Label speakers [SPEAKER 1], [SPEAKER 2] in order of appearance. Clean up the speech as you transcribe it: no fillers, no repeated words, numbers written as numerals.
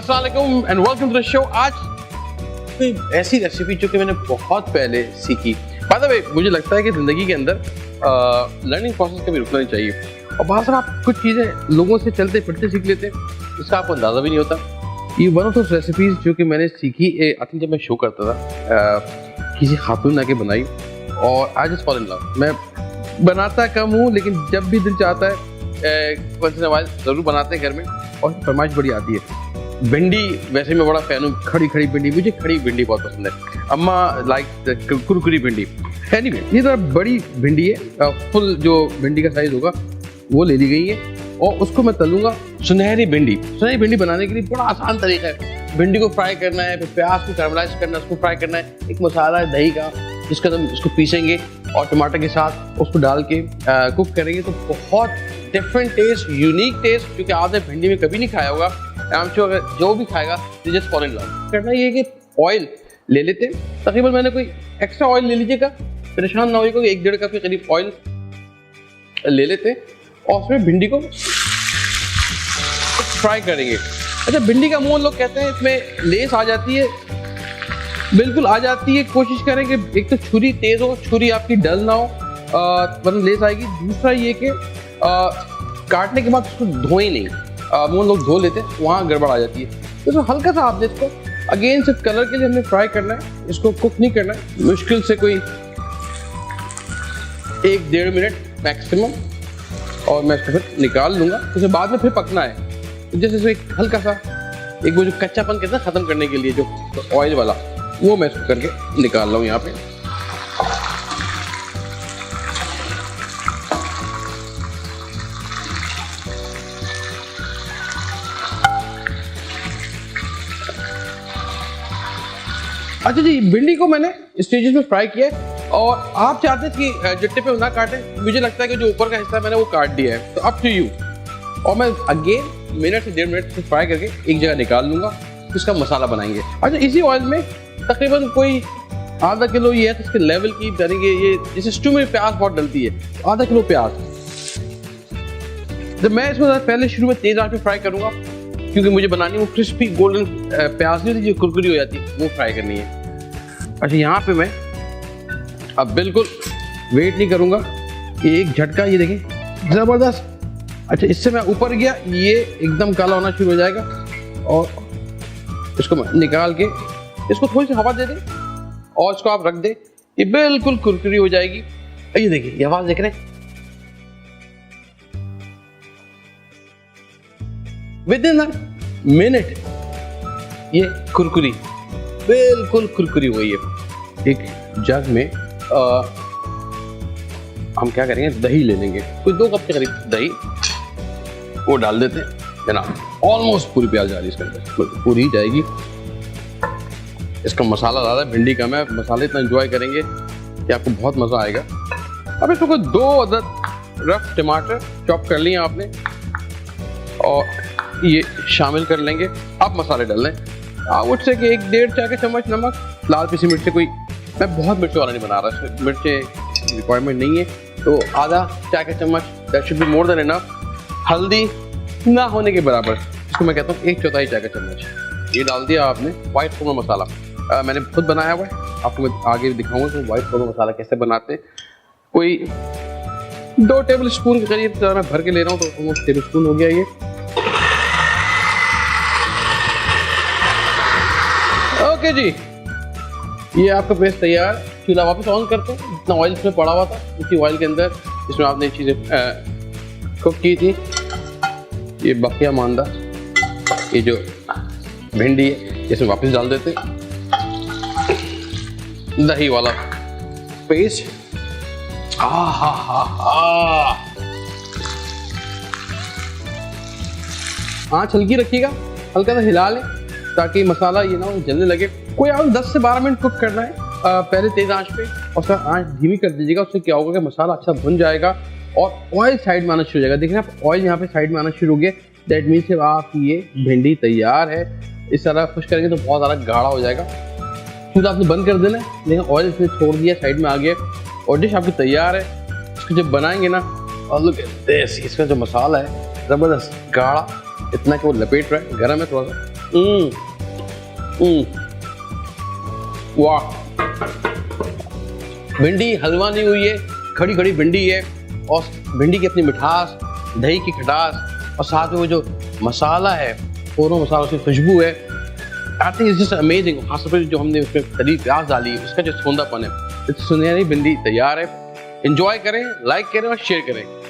[SPEAKER 1] अस्सलाम वालेकुम and welcome to the show. आज कोई ऐसी रेसिपी जो कि मैंने बहुत पहले सीखी। बाय द वे, मुझे लगता है कि ज़िंदगी के अंदर लर्निंग प्रोसेस कभी रुकना नहीं चाहिए और बहुत सारा आप कुछ चीज़ें लोगों से चलते फिरते सीख लेते हैं, इसका आपको अंदाज़ा भी नहीं होता। ये वन ऑफ दोस रेसिपीज़ जो कि मैंने सीखी आई थिंक जब मैं शो करता था, किसी खातून ने आके बनाई और I just fall in love. मैं बनाता कम हूँ लेकिन जब भी दिल चाहता है वंस इन अ व्हाइल ज़रूर बनाते हैं घर में और फरमाइश बड़ी आती है। भिंडी वैसे मैं बड़ा फैन हूँ, खड़ी खड़ी भिंडी, मुझे खड़ी भिंडी बहुत पसंद है। अम्मा लाइक कुरकुरी भिंडी। एनीवे, ये तो बड़ी भिंडी है, फुल जो भिंडी का साइज होगा वो ले ली गई है और उसको मैं तलूंगा। सुनहरी भिंडी बनाने के लिए बड़ा आसान तरीका है। भिंडी को फ्राई करना है, फिर प्याज को कैरमलाइज करना है, उसको फ्राई करना है। एक मसाला है दही का जिसका हम उसको पीसेंगे और टमाटर के साथ उसको डाल के कुक करेंगे तो बहुत डिफरेंट टेस्ट, यूनिक टेस्ट जो कि आपने भिंडी में कभी नहीं खाया होगा। आई एम श्योर अगर जो भी खाएगा तो जस्ट फॉलो इन लव। करना ये है कि ऑयल ले लेते हैं, तकरीबन मैंने कोई एक्स्ट्रा ऑयल ले लीजिएगा, परेशान ना होइएगा। 1-1.5 कप के करीब ऑयल ले लेते हैं और उसमें भिंडी को फ्राई करेंगे। अच्छा, भिंडी का मुंह लोग कहते हैं इसमें लेस आ जाती है, बिल्कुल आ जाती है। कोशिश करें कि एक तो छुरी तेज हो, छुरी आपकी डल ना हो वरना लेस आएगी। दूसरा ये कि काटने के बाद उसको धोए नहीं, मुंह लोग धो लेते हैं, वहाँ गड़बड़ आ जाती है। तो हल्का सा आपने इसको अगेन सिर्फ कलर के लिए हमने फ्राई करना है, इसको कुक नहीं करना है। मुश्किल से कोई 1-1.5 मिनट मैक्सिमम और मैं इसको फिर निकाल लूँगा। उसे बाद में फिर पकना है, तो जैसे एक हल्का सा एक वो जो कच्चापन कहते हैं ख़त्म करने के लिए जो ऑयल वाला, वो मैं इसको करके निकाल रहा हूँ यहाँ पे। अच्छा जी, भिंडी को मैंने स्टेजेस में फ्राई किया है और आप चाहते हैं कि जट्टे पे ना काटें। मुझे लगता है कि जो ऊपर का हिस्सा मैंने वो काट दिया है, तो अप टू यू। और मैं अगेन मिनट से 1.5 मिनट से फ्राई करके एक जगह निकाल लूँगा, इसका मसाला बनाएंगे। अच्छा, इसी ऑयल में तकरीबन कोई आधा किलो ये है तो इसके लेवल की करेंगे। ये जैसे स्टू में प्याज बहुत डलती है, आधा किलो प्याज। जब मैं इसको पहले शुरू में तेज आंच पे फ्राई करूँगा क्योंकि मुझे बनानी वो क्रिस्पी गोल्डन प्याज नहीं होती जो कुरकुरी हो जाती है, वो फ्राई करनी है। अच्छा, यहाँ पे मैं अब बिल्कुल वेट नहीं करूँगा, ये एक झटका, ये देखें ज़बरदस्त। अच्छा, इससे मैं ऊपर गया, ये एकदम काला होना शुरू हो जाएगा और इसको मैं निकाल के इसको थोड़ी सी हवा दे दें और इसको आप रख दें, ये बिल्कुल कुरकुरी हो जाएगी। ये देखिए, ये आवाज़ देख रहे हैं, विद इन अ मिनट ये कुरकुरी, बिल्कुल कुरकुरी हुई है। एक जग में हम क्या करेंगे, दही ले लेंगे, कोई 2 कप के करीब दही, वो डाल देते हैं जनाब। ऑलमोस्ट पूरी प्याज जा रही है इसके अंदर, पूरी ही जाएगी। इसका मसाला ज़्यादा भिंडी का, मैं मसाले इतना एंजॉय करेंगे कि आपको बहुत मज़ा आएगा। अब इसमें 2 अदद रफ टमाटर चॉप कर लिए आपने और ये शामिल कर लेंगे। अब मसाले डाल लें। उठ से कि 1-1.5 चाय का चम्मच नमक, लाल पीसी मिर्च, कोई मैं बहुत मिर्च वाला नहीं बना रहा, इसमें मिर्च रिक्वायरमेंट नहीं है, तो आधा चाय का चम्मच, that should be more than enough. हल्दी ना होने के बराबर, इसको मैं कहता हूँ 1/4 चाय का चम्मच ये डाल दिया आपने। वाइट फोरमा मसाला मैंने खुद बनाया हुआ है, आपको मैं आगे भी दिखाऊंगा कि वाइट फोरमा मसाला कैसे बनाते हैं। कोई 2 टेबल स्पून के करीब मैं भर के ले रहा हूँ, तो ऑलमोस्ट टेबल स्पून हो गया ये। ओके जी, ये आपका पेस्ट तैयार। चूल्हा वापस ऑन करते हैं। जितना ऑयल इसमें पड़ा हुआ था उसी ऑयल के अंदर इसमें आपने चीज़ें कुक की थी, ये बकिया मांदा, ये जो भिंडी है इसमें वापस डाल देते। दही वाला पेस्ट, आँच हल्की रखिएगा, हल्का सा हिला लें ताकि मसाला ये ना जलने लगे। कोई आप 10 से 12 मिनट कुक करना है, पहले तेज आंच पे और फिर आंच धीमी कर दीजिएगा। उससे क्या होगा कि मसाला अच्छा भुन जाएगा और ऑयल साइड में आना शुरू हो जाएगा। देखिए आप, ऑयल यहाँ पे साइड में आना शुरू हो गया, दैट मीन्स कि आप ये भिंडी तैयार है। इस तरह खुश करेंगे तो बहुत ज़्यादा गाढ़ा हो जाएगा, चूल्हा आपने बंद कर देना है। लेकिन ऑयल इसने छोड़ दिया, साइड में आ गया और डिश आपकी तैयार है। इसको जब बनाएंगे ना, और लुक एट दिस, इसका जो मसाला है ज़बरदस्त गाढ़ा, इतना कि वो लपेट रहा है, गर्म है थोड़ा सा, वाह, भिंडी हलवा नहीं हुई है, खड़ी खड़ी भिंडी है और भिंडी की अपनी मिठास, दही की खटास और साथ में वो जो मसाला है, पोरो मसाला, उसकी खुशबू है। I think it's just amazing. खासतौर पर जो हमने उसमें तली प्याज डाली, उसका जो सौंधापन है, सुनहरी भिंडी तैयार है। एंजॉय करें, लाइक करें और शेयर करें।